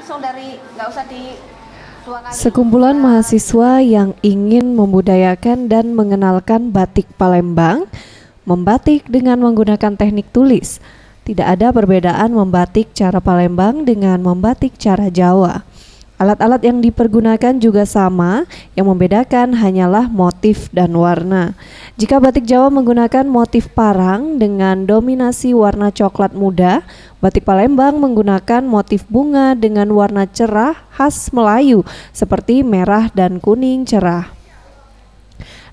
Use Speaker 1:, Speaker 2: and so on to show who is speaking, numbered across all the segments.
Speaker 1: langsung dari, nggak usah di
Speaker 2: Sekumpulan mahasiswa yang ingin membudayakan dan mengenalkan batik Palembang membatik dengan menggunakan teknik tulis. Tidak ada perbedaan membatik cara Palembang dengan membatik cara Jawa. Alat-alat yang dipergunakan juga sama, yang membedakan hanyalah motif dan warna. Jika batik Jawa menggunakan motif parang dengan dominasi warna coklat muda, batik Palembang menggunakan motif bunga dengan warna cerah khas Melayu seperti merah dan kuning cerah.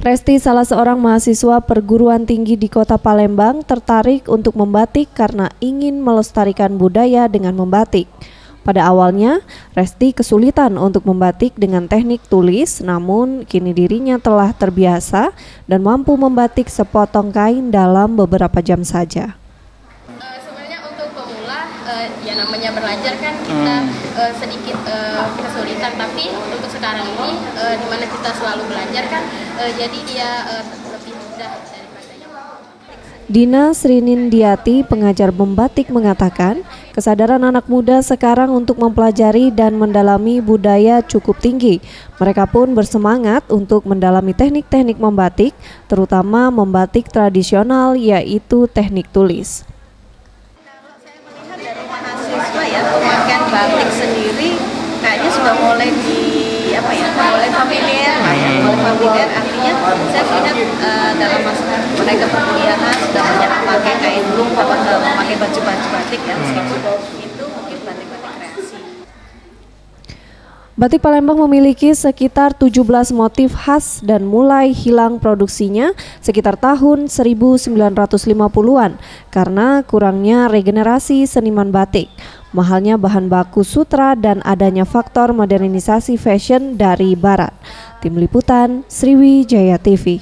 Speaker 2: Resti, salah seorang mahasiswa perguruan tinggi di kota Palembang, tertarik untuk membatik karena ingin melestarikan budaya dengan membatik. Pada awalnya, Resti kesulitan untuk membatik dengan teknik tulis, namun kini dirinya telah terbiasa dan mampu membatik sepotong kain dalam beberapa jam saja.
Speaker 3: Sebenarnya untuk pemula, ya namanya belajar kan kita sedikit kesulitan, tapi untuk sekarang ini di mana kita selalu belajar kan, jadi dia lebih mudah daripada yang
Speaker 2: Dina Srinindiati, pengajar membatik, mengatakan kesadaran anak muda sekarang untuk mempelajari dan mendalami budaya cukup tinggi. Mereka pun bersemangat untuk mendalami teknik-teknik membatik, terutama membatik tradisional yaitu teknik tulis.
Speaker 1: Kalau saya melihat dari mahasiswa ya, pemakaian batik sendiri kayaknya sudah mulai mulai familiar lah ya, mulai familiar. Artinya saya melihat dalam masa mereka perkuliahan sudah banyak memakai kain lung, memakai baju-baju batik ya, itu mungkin batik-batik kreasi.
Speaker 2: Batik Palembang memiliki sekitar 17 motif khas dan mulai hilang produksinya sekitar tahun 1950-an karena kurangnya regenerasi seniman batik, mahalnya bahan baku sutra, dan adanya faktor modernisasi fashion dari barat. Tim Liputan, Sriwijaya TV.